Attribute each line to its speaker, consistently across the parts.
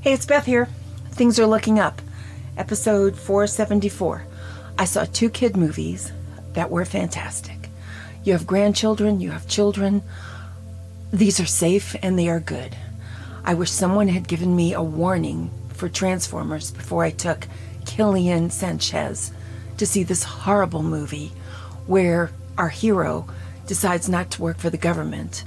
Speaker 1: Hey, it's Beth here. Things are looking up. Episode 474. I saw 2 kid movies that were fantastic. You have grandchildren, you have children. These are safe and they are good. I wish someone had given me a warning for Transformers before I took Killian Sanchez to see this horrible movie where our hero decides not to work for the government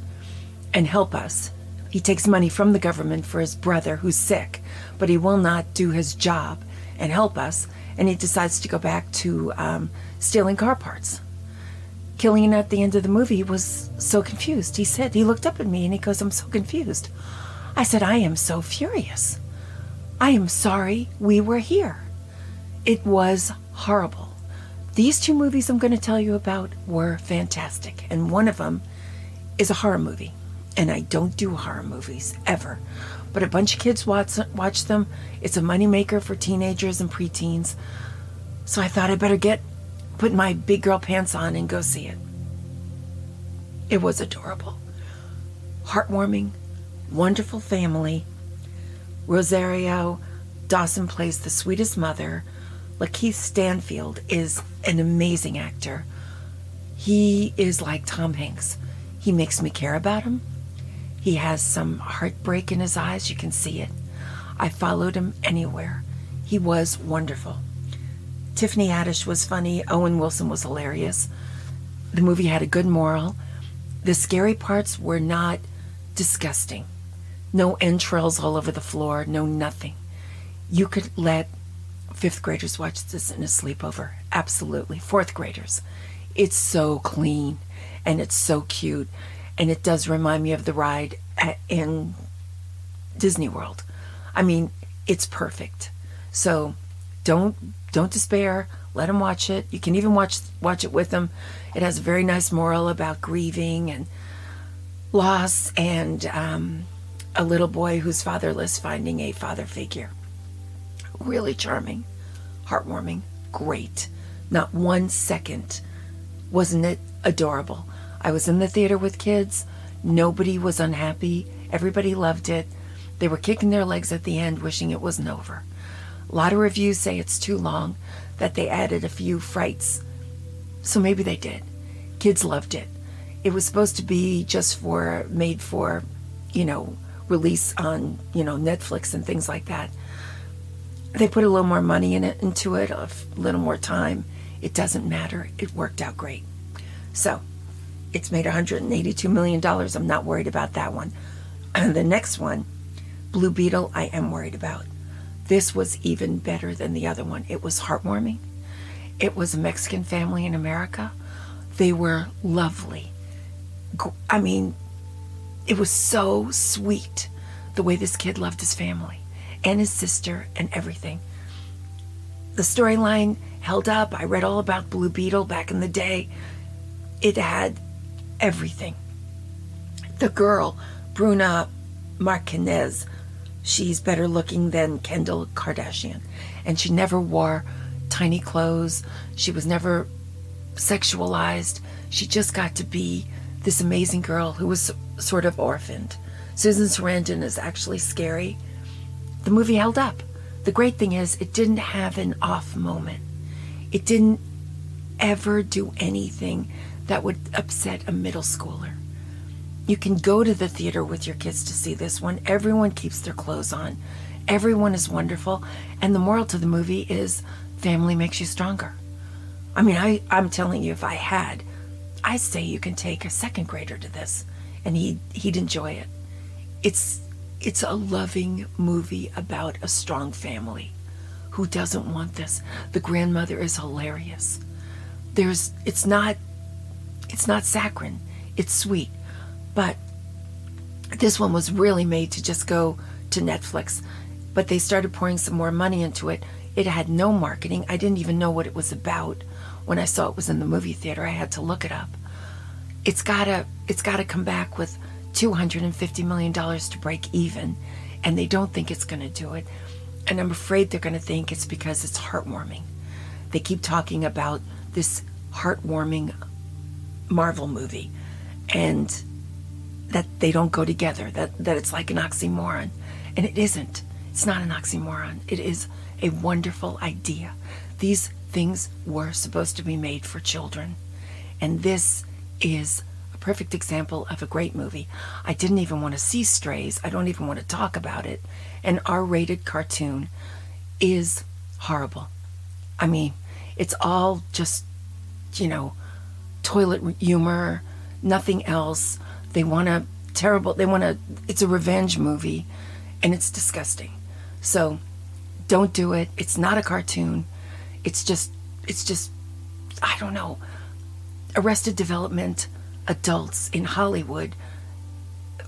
Speaker 1: and help us. He takes money from the government for his brother who's sick, but he will not do his job and help us, and he decides to go back to stealing car parts. Killian at the end of the movie was so confused. He looked up at me and he goes, "I'm so confused." I said, "I am so furious. I am sorry we were here." It was horrible. These 2 movies I'm going to tell you about were fantastic, and one of them is a horror movie. And I don't do horror movies, ever. But a bunch of kids watch them. It's a moneymaker for teenagers and preteens. So I thought I better put my big girl pants on and go see it. It was adorable. Heartwarming, wonderful family. Rosario Dawson plays the sweetest mother. Lakeith Stanfield is an amazing actor. He is like Tom Hanks. He makes me care about him. He has some heartbreak in his eyes. You can see it. I followed him anywhere. He was wonderful. Tiffany Haddish was funny. Owen Wilson was hilarious. The movie had a good moral. The scary parts were not disgusting. No entrails all over the floor. No nothing. You could let 5th graders watch this in a sleepover. Absolutely. 4th graders. It's so clean and it's so cute. And it does remind me of the ride in Disney World. I mean, it's perfect. So don't despair. Let them watch it. You can even watch it with them. It has a very nice moral about grieving and loss and a little boy who's fatherless finding a father figure. Really charming, heartwarming, great. Not 1 second wasn't it adorable. I was in the theater with kids. Nobody was unhappy. Everybody loved it. They were kicking their legs at the end, wishing it wasn't over. A lot of reviews say it's too long, that they added a few frights. So maybe they did. Kids loved it. It was supposed to be just made for, release on, Netflix and things like that. They put a little more money into it, a little more time. It doesn't matter. It worked out great. So, it's made $182 million. I'm not worried about that one. And the next one, Blue Beetle, I am worried about. This was even better than the other one. It was heartwarming. It was a Mexican family in America. They were lovely. I mean, it was so sweet the way this kid loved his family and his sister and everything. The storyline held up. I read all about Blue Beetle back in the day. It had everything. The girl, Bruna Martinez, she's better looking than Kendall Kardashian. And she never wore tiny clothes. She was never sexualized. She just got to be this amazing girl who was sort of orphaned. Susan Sarandon is actually scary. The movie held up. The great thing is it didn't have an off moment. It didn't ever do anything that would upset a middle schooler. You can go to the theater with your kids to see this one. Everyone keeps their clothes on. Everyone is wonderful. And the moral to the movie is family makes you stronger. I mean, I'm telling you, if I say you can take a 2nd grader to this and he'd enjoy it. It's a loving movie about a strong family. Who doesn't want this? The grandmother is hilarious. It's not saccharine. It's sweet. But this one was really made to just go to Netflix. But they started pouring some more money into it. It had no marketing. I didn't even know what it was about. When I saw it was in the movie theater, I had to look it up. It's gotta come back with $250 million to break even. And they don't think it's going to do it. And I'm afraid they're going to think it's because it's heartwarming. They keep talking about this heartwarming Marvel movie. And that they don't go together, that it's like an oxymoron. And it isn't. It's not an oxymoron. It is a wonderful idea. These things were supposed to be made for children. And this is a perfect example of a great movie. I didn't even want to see Strays. I don't even want to talk about it. An R-rated cartoon is horrible. I mean, it's all just, you know, toilet humor, nothing else. It's a revenge movie, and it's disgusting. So don't do it. It's not a cartoon. It's just, I don't know, Arrested Development adults in Hollywood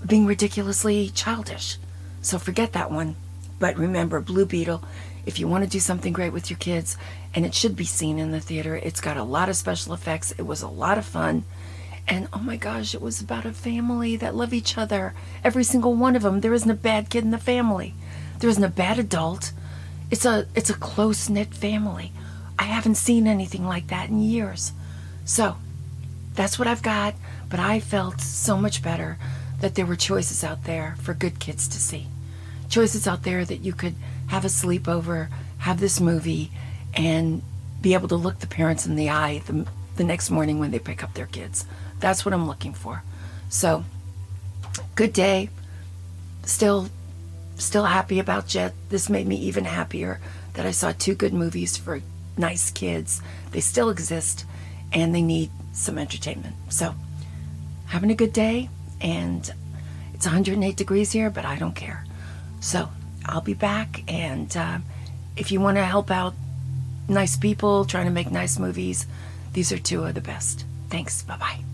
Speaker 1: being ridiculously childish. So forget that one. But remember, Blue Beetle, if you want to do something great with your kids, and it should be seen in the theater, it's got a lot of special effects. It was a lot of fun. And oh my gosh, it was about a family that love each other. Every single one of them. There isn't a bad kid in the family. There isn't a bad adult. It's a close-knit family. I haven't seen anything like that in years. So that's what I've got. But I felt so much better that there were choices out there for good kids to see. Choices out there that you could have a sleepover, have this movie, and be able to look the parents in the eye the next morning when they pick up their kids. That's what I'm looking for. So, good day. Still happy about Jet. This made me even happier that I saw 2 good movies for nice kids. They still exist, and they need some entertainment. So, having a good day, and it's 108 degrees here, but I don't care. So, I'll be back, and if you want to help out nice people trying to make nice movies, these are 2 of the best. Thanks. Bye-bye.